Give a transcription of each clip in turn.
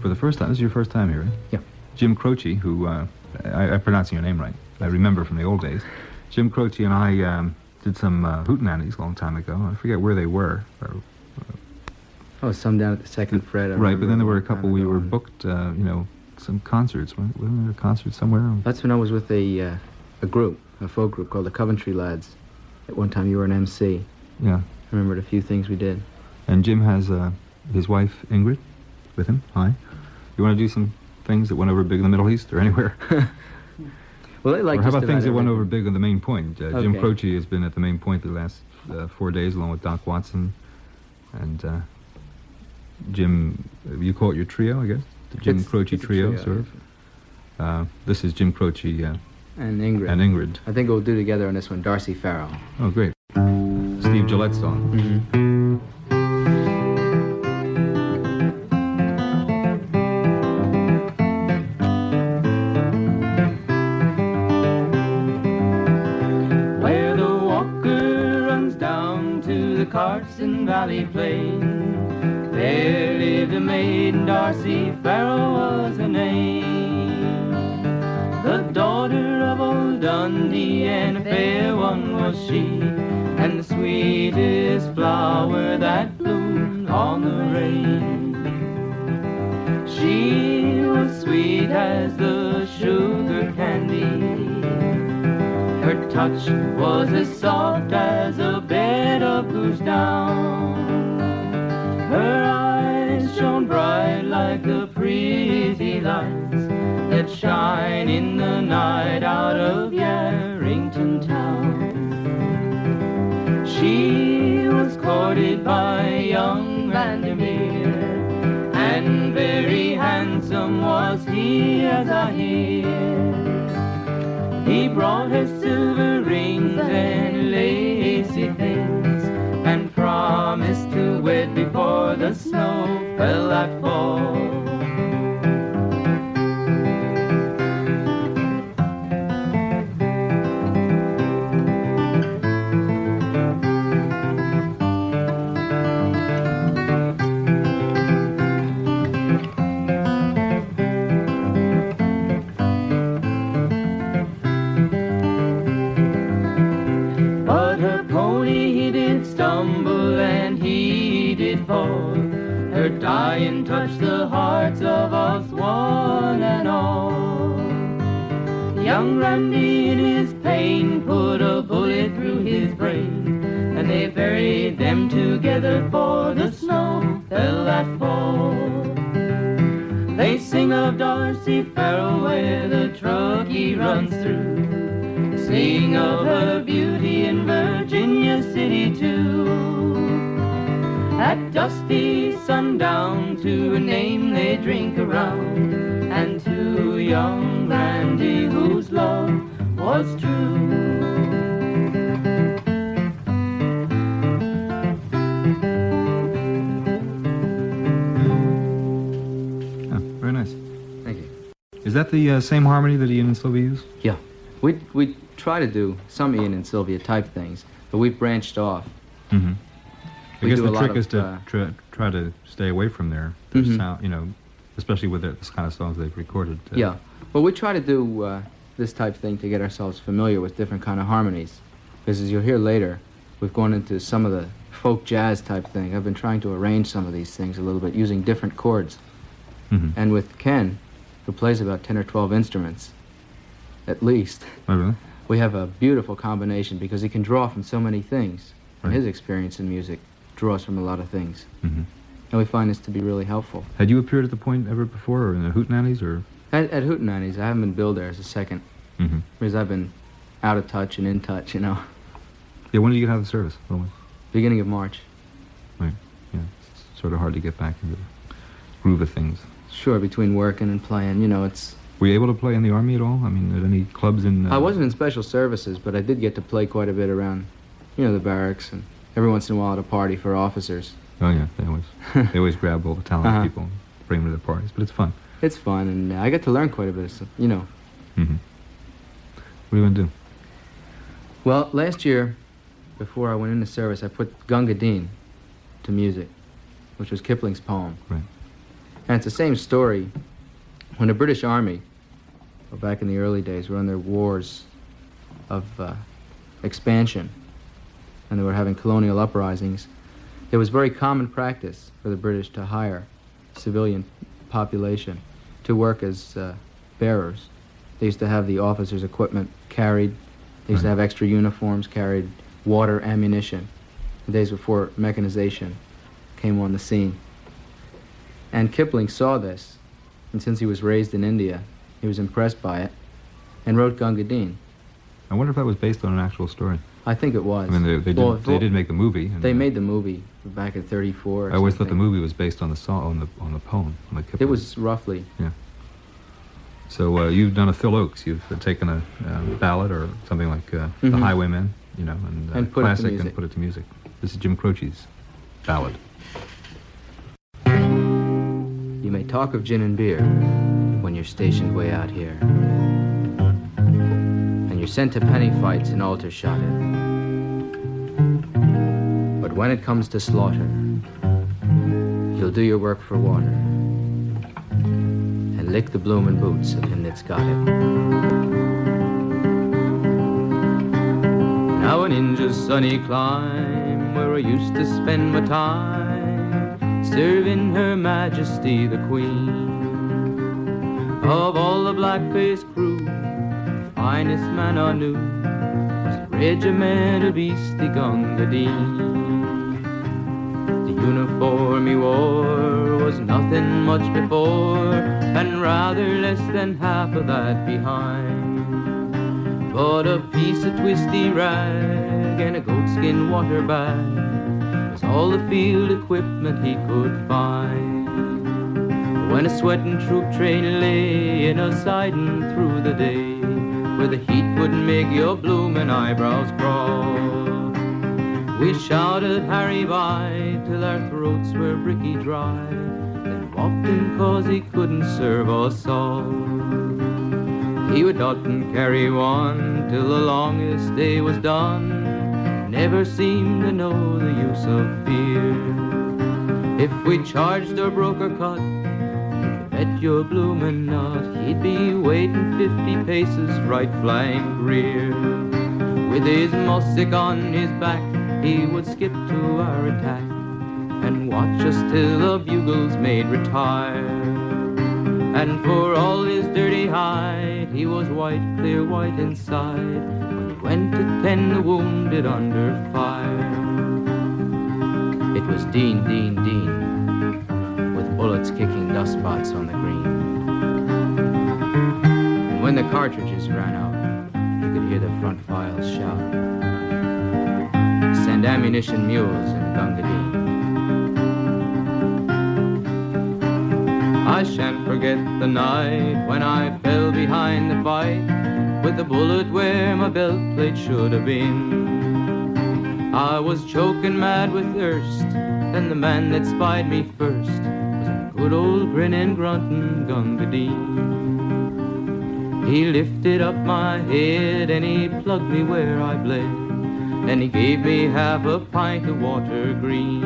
for the first time. This is your first time here, right? Yeah. Jim Croce, who, I'm pronouncing your name right. I remember from the old days. Jim Croce and I did some hootenannies a long time ago. I forget where they were. Oh, some down at the second fret. Right, but then there were a couple we were booked, some concerts. Wasn't there a concert somewhere? That's when I was with a group, a folk group called the Coventry Lads. At one time you were an MC. Yeah. I remembered a few things we did. And Jim has his wife, Ingrid, with him. Hi. You want to do some things that went over big in the Middle East or anywhere? Well, they like. Or how about things that went over big on the Main Point? Okay. Jim Croce has been at the Main Point the last 4 days, along with Doc Watson, and Jim. You call it your trio, I guess. The Jim Croce trio, sort of. This is Jim Croce and Ingrid. And Ingrid. I think we'll do together on this one, Darcy Farrow. Oh, great. Steve Gillette's song. Mm-hmm. Carson Valley Plain, there lived a maiden, Darcy Farrow was her name. The daughter of old Dundee, and a fair one was she, and the sweetest flower that bloomed on the rain. She was sweet as the sugar candy, her touch was as soft as a bed of goose down. Her eyes shone bright like the pretty lights that shine in the night out of Yarrington town. She was courted by young Vandermeer, and very handsome was he, as I hear. He brought her silver rings and lacy things, and promised to wed before the snow fell that fall. Her dying touched the hearts of us one and all. Young Randy in his pain put a bullet through his brain, and they buried them together for the snow fell that fall. They sing of Darcy Farrow where the Truckee runs through, sing of her beauty in Virginia City too. At dusty sundown to her name they drink around, and to young Randy whose love was true. Oh, very nice. Thank you. Is that the same harmony that Ian and Sylvia use? Yeah. We try to do some Ian and Sylvia type things, but we've branched off. Mm-hmm. I guess the trick is to try to stay away from their sound, especially with this kind of songs they've recorded. Yeah. Well, we try to do this type thing to get ourselves familiar with different kind of harmonies. Because as you'll hear later, we've gone into some of the folk jazz type thing. I've been trying to arrange some of these things a little bit using different chords. Mm-hmm. And with Ken, who plays about 10 or 12 instruments, at least, oh, really? we have a beautiful combination because he can draw from so many things. And Right. his experience in music draws from a lot of things. Mm-hmm. And we find this to be really helpful. Had you appeared at the Point ever before, or in the Hootenannies, or? At Hootenannies, I haven't been billed there as a second, Mm-hmm. because I've been out of touch and in touch, Yeah, when did you get out of the service? Always. Beginning of March. Right. Yeah, it's sort of hard to get back into the groove of things. Sure, between working and playing, it's... Were you able to play in the Army at all? I mean, at any clubs in... I wasn't in special services, but I did get to play quite a bit around, the barracks, and every once in a while at a party for officers. Oh, yeah, they always grab all the talented people and bring them to their parties, but it's fun. It's fun, and I get to learn quite a bit of stuff, Mm-hmm. What are you going to do? Well, last year, before I went into service, I put Gunga Din to music, which was Kipling's poem. Right. And it's the same story. When the British Army, back in the early days, were on their wars of expansion, and they were having colonial uprisings, it was very common practice for the British to hire civilian population to work as bearers. They used to have the officers' equipment carried. They used to have extra uniforms carried, water, ammunition, the days before mechanization came on the scene. And Kipling saw this, and since he was raised in India, he was impressed by it, and wrote Gunga Din. I wonder if that was based on an actual story. I think it was. I mean, they did make the movie. They made the movie back in '34. I always thought the movie was based on the song, on the poem, on the Kipling. It was roughly. Yeah. So you've done a Phil Oakes. You've taken a ballad or something like The Highwaymen, you know, and put classic, it to music. and put it to music. This is Jim Croce's ballad. You may talk of gin and beer when you're stationed way out here, and you're sent to penny fights in Aldershot. But when it comes to slaughter, you'll do your work for water and lick the bloomin' boots of him that's got it. Now an Inja's sunny clime, where I used to spend my time, serving Her Majesty the Queen. Of all the black-faced crew, the finest man I knew was a regimental beastie Gunga Din. The uniform he wore was nothing much before, and rather less than half of that behind. But a piece of twisty rag and a goatskin water bag was all the field equipment he could find. When a sweating troop train lay in a siding through the day, where the heat would make your bloomin' eyebrows crawl, we shouted Harry by till our throats were bricky dry, then walked him 'cause he couldn't serve us all. He would not carry one till the longest day was done, never seemed to know the use of fear. If we charged or broke or cut, bet your bloomin' nut he'd be waiting 50 paces right flank rear. With his mussick on his back, he would skip to our attack and watch us till the bugles made retire. And for all his dirty hide, he was white, clear white inside, when he went to tend the wounded under fire. It was Din, Din, Din, with bullets kicking dust spots on the green. And when the cartridges ran out, you could hear the front files shout, "Send ammunition mules in Gunga Din." I shan't forget the night when I fell behind the fight, with the bullet where my belt plate should have been. I was choking mad with thirst, and the man that spied me first was a good old grinning, grunting Gunga Din. He lifted up my head and he plugged me where I bled, and he gave me half a pint of water green.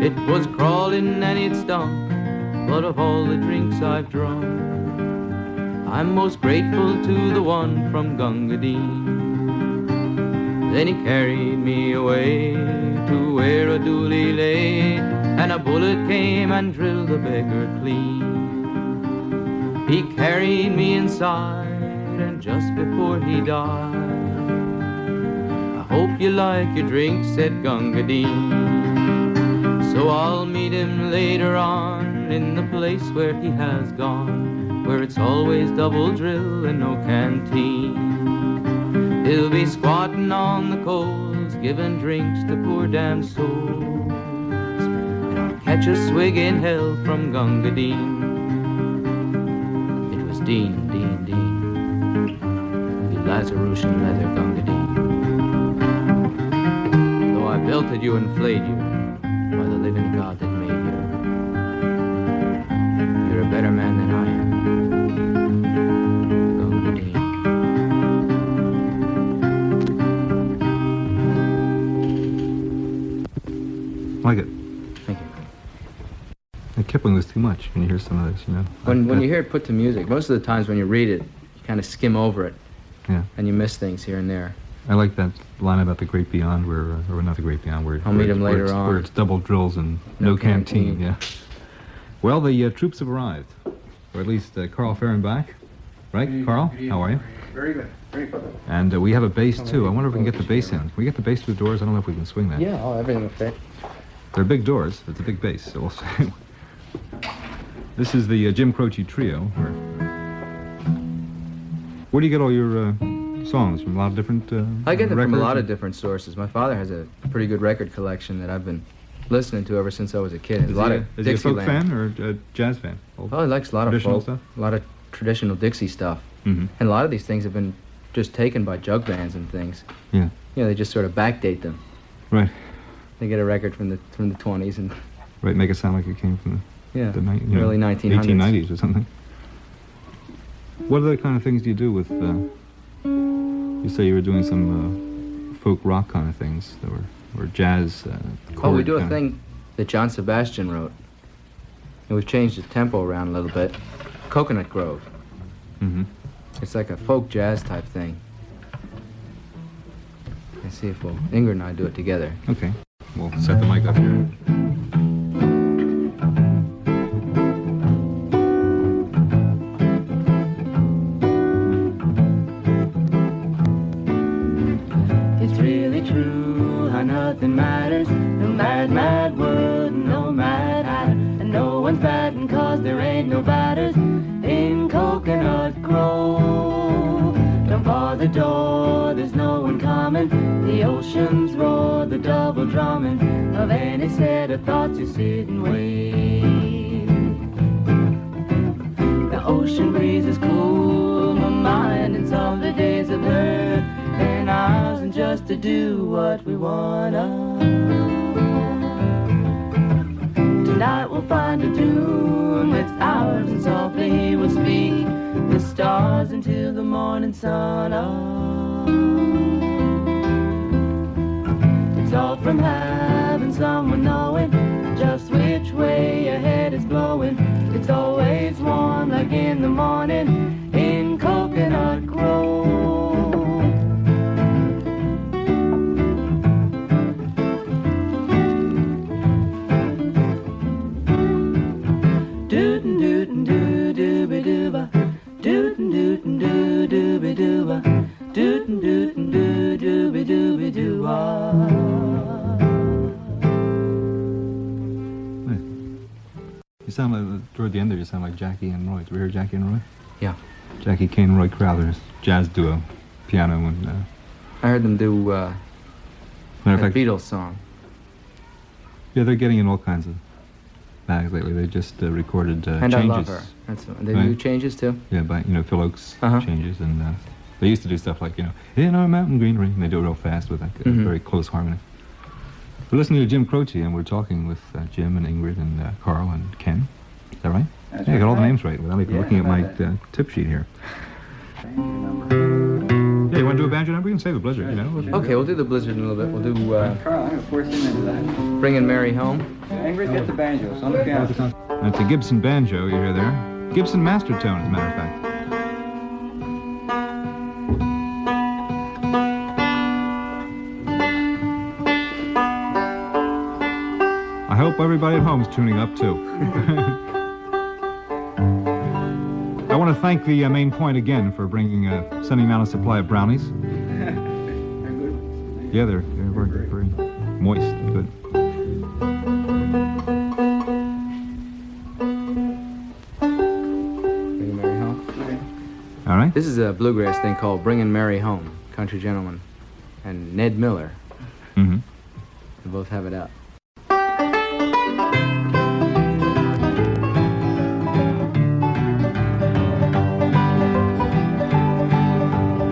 It was crawling and it stunk, but of all the drinks I've drunk, I'm most grateful to the one from Gunga Din. Then he carried me away to where a dooley lay, and a bullet came and drilled the beggar clean. He carried me inside, and just before he died, "I hope you like your drink," said Gunga Din. So I'll meet him later on in the place where he has gone, where it's always double drill and no canteen. He'll be squatting on the coals, giving drinks to poor damned souls, and I'll catch a swig in hell from Gunga Din. It was Din, Din, Din, you Lazarusian leather Gunga Din. Though I belted you and flayed you, by the living God that made you, you're a better man than I am. Gunga Din. Like it. Thank you. Kipling was too much when you hear some of this, you know. When you hear it put to music, most of the times when you read it, you kind of skim over it. Yeah. And you miss things here and there. I like that line about the Great Beyond, where, or not the Great Beyond, where I'll meet him later on. Where it's double drills and no canteen. Yeah. Well, the troops have arrived, or at least Carl Fehrenbach, right? Carl, how are you? Very good, very good. And we have a bass too. I wonder if we can get the bass in. Can we get the bass through the doors? I don't know if we can swing that. Yeah, everything will fit. They're big doors. It's a big bass, so we'll see. This is the Jim Croce Trio. Where do you get all your songs? From a lot of different I get them from a lot records? of different sources. My father has a pretty good record collection that I've been listening to ever since I was a kid. Is he a folk fan or a jazz fan? Oh, he likes a lot of traditional folk, stuff? a lot of traditional Dixie stuff. Mm-hmm. And a lot of these things have been just taken by jug bands and things. Yeah. You know, they just sort of backdate them. Right. They get a record from the 20s and Right, make it sound like it came from the early 1900s. 1890s or something. What other kind of things do you do with, you say you were doing some folk rock kind of things, that or jazz Oh, we do a kind of- thing that John Sebastian wrote. And we've changed the tempo around a little bit. Coconut Grove. Mm-hmm. It's like a folk jazz type thing. Let's see if Ingrid and I do it together. Okay. We'll set the mic up here. It's really true how nothing matters. No mad, mad wood, no mad hatter. And no one's batting 'cause there ain't no batters in Coconut Grove. Don't bar the door, there's no one coming. The ocean's roar, the double drumming of any set of thoughts you sit and wait. The ocean breeze is cool my mind, and some of the days of her and ours, and just to do what we wanna. Tonight we'll find a tune that's ours, and softly we'll speak the stars until the morning sun. It's all from having someone knowing just which way your head is blowing. It's always warm like in the morning in Coconut Grove. Dootin' dootin' doo dooby dooba. Dootin' dootin' doo dooby dooba. Dootin' dootin' doo dooby dooby doo. You sound like, toward the end there, you sound like Jackie and Roy. Did we hear Jackie and Roy? Yeah. Jackie Kane and Roy Crowther's jazz duo, piano and... I heard them do matter a of fact, Beatles song. yeah, they're getting in all kinds of bags lately. They just recorded And Changes. I Love Her. They do Right. Changes too? Yeah, by, Phil Oakes Uh-huh. Changes. And they used to do stuff like, In Our Mountain Greenery. And they do it real fast with like a Mhm. very close harmony. We're listening to Jim Croce, and we're talking with Jim and Ingrid and Carl and Ken. Is that right? That's Yeah, I got all the right. names right without even Yeah, looking at how my about tip sheet here. Number. Yeah, you want to do a banjo number? You can say the Blizzard, Okay, we'll do the Blizzard in a little bit. We'll do Carl, I'm going to force him into that. Bringin' Mary Home. Ingrid, get the banjos on the piano. That's a Gibson banjo you hear there. Gibson master tone, as a matter of fact. I hope everybody at home is tuning up, too. I want to thank the Main Point again for sending down a supply of brownies. Yeah, they're very, very moist and good. Bringin' Mary Home. All right. This is a bluegrass thing called Bringin' Mary Home. Country Gentleman and Ned Miller. Mm-hmm. They both have it out.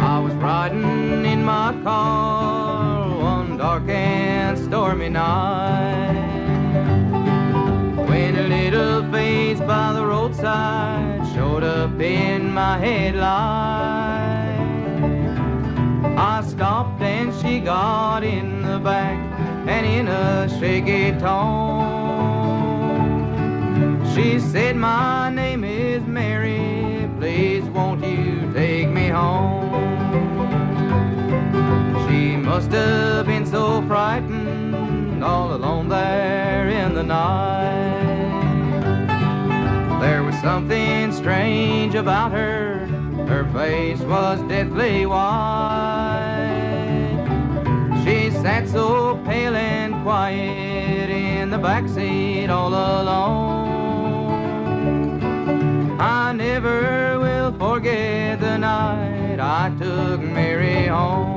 I was riding in my car one dark and stormy night when a little face by the roadside showed up in my headlight. I stopped and she got in the back, and in a shaky tone She said, my name is Mary, please won't you take me home? She must have been so frightened all alone there in the night. There was something strange about her, her face was deathly white. She sat so pale and quiet in the backseat all alone. I never will forget the night I took Mary home.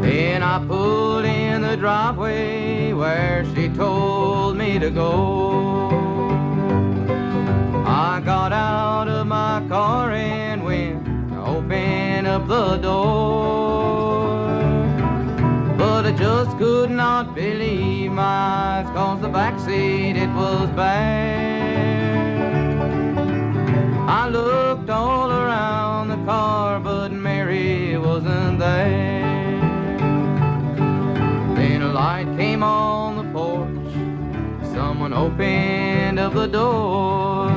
Then I pulled in the driveway where she told me to go. I got out of my car and went to open up the door. But I just could not believe my eyes, 'cause the backseat, it was bare. I looked all around the car, but Mary wasn't there. Then a light came on the porch, someone opened up the door.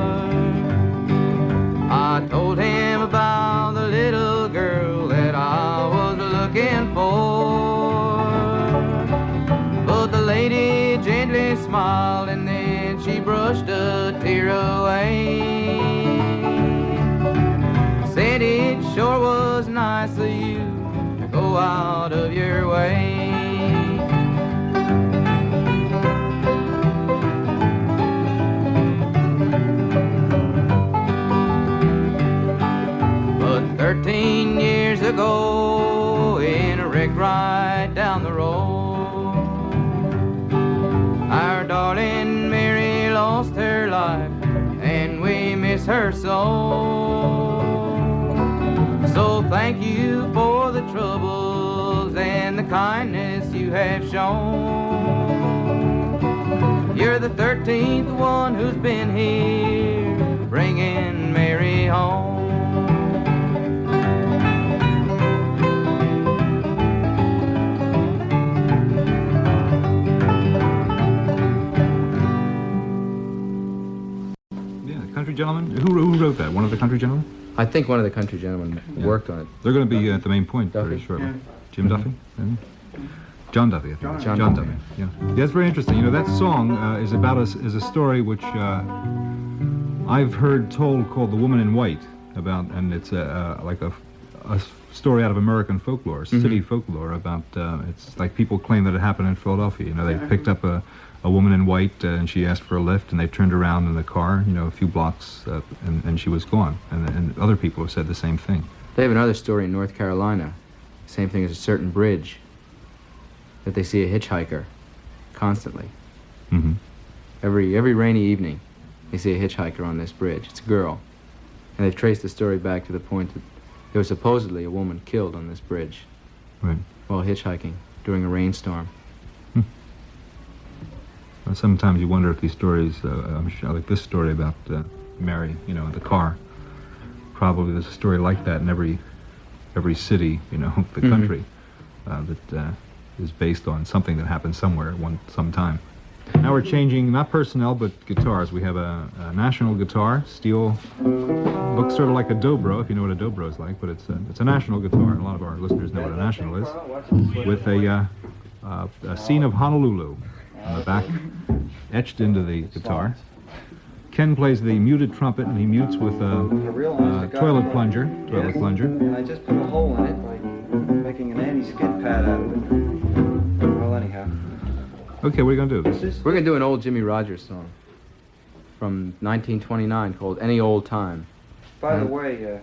I told him about the little girl that I was looking for. But the lady gently smiled and then she brushed a tear away. Said it sure was nice of you to go out of your way. But 13 years ago, in a wreck right down the road, our darling Mary lost her life, and we miss her so. So thank you for the troubles and the kindness you have shown. You're the 13th one who's been here, bringing Mary home. Country Gentlemen? Who wrote that? One of the Country Gentlemen? I think one of the country gentlemen worked on it. They're going to be at the main point Duffy? very shortly. Yeah. Jim Duffy? John Duffy, I think. John John Duffy. Duffy. Yeah. Yeah, it's very interesting. You know, that song is about is a story which I've heard told called "The Woman in White," about, and it's like a story out of American folklore, city folklore about. It's like people claim that it happened in Philadelphia. You know, they picked up a woman in white and she asked for a lift, and they turned around in the car, you know, a few blocks, and she was gone. And other people have said the same thing. They have another story in North Carolina. Same thing as a certain bridge that they see a hitchhiker constantly. Mm-hmm. Every rainy evening, they see a hitchhiker on this bridge. It's a girl. And they've traced the story back to the point that there was supposedly a woman killed on this bridge Right. while hitchhiking during a rainstorm. Sometimes you wonder if these stories, I'm sure, like this story about Mary, you know, in the car, probably there's a story like that in every city, you know, the country, that is based on something that happened somewhere at some time. Now we're changing, not personnel, but guitars. We have a national guitar, steel, looks sort of like a dobro, if you know what a dobro is like, but it's a national guitar. A lot of our listeners know what a national is, with a scene of Honolulu on the back, etched into the guitar. Ken plays the muted trumpet, and he mutes with a toilet plunger. And I just put a hole in it by making an anti-skid pad out of it. Well, anyhow. Okay, what are you going to do? We're going to do an old Jimmy Rogers song from 1929 called Any Old Time. By the way,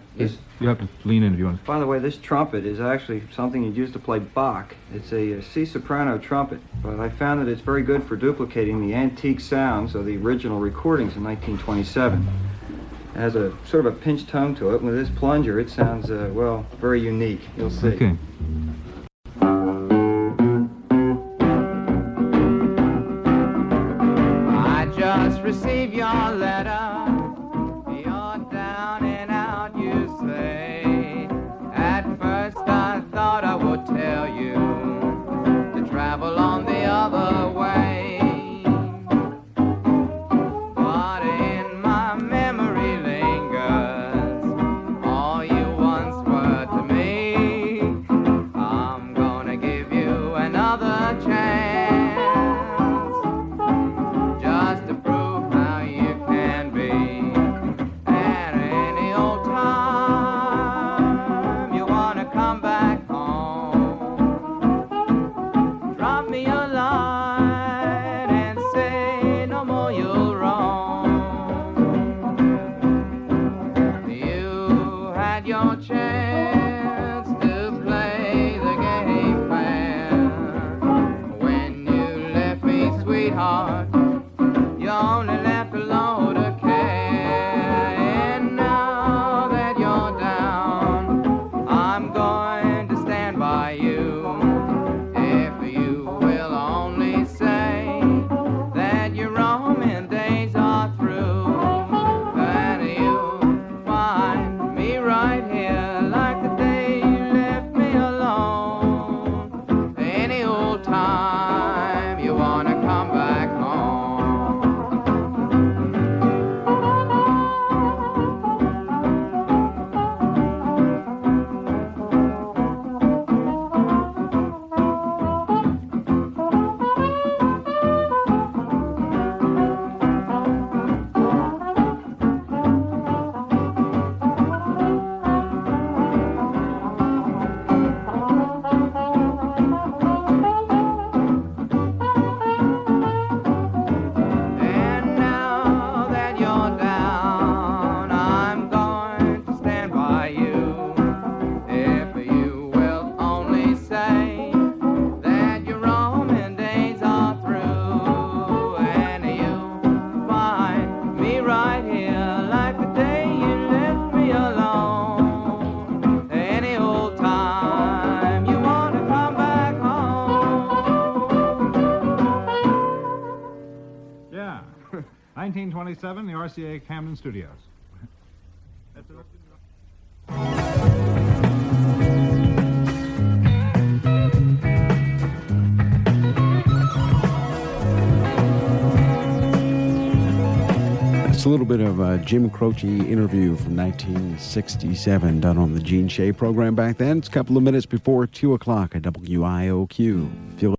You have to lean in if you want. by the way, this trumpet is actually something you'd use to play Bach. It's a C soprano trumpet, but I found that it's very good for duplicating the antique sounds of the original recordings in 1927. It has a sort of a pinch tone to it. With this plunger, it sounds, well, very unique. You'll see. Okay. I just received your letter. You're down and out, you say. At first heart. You only left a load of care. And now that you're down, I'm going to stand by you. If you will only say that your roaming days are through, and you'll find me right here like the day you left me alone. Any old time you wanna come back home. And now that you're down, I'm going to stand by you. If you will only say that your roaming days are through, and you'll find me right here like the day you left me alone. Any old time you wanna come back home. Yeah. 1927, the RCA Camden Studios. That's it. It's a little bit of a Jim Croce interview from 1967 done on the Gene Shay program back then. It's a couple of minutes before 2 o'clock at WIOQ. Feel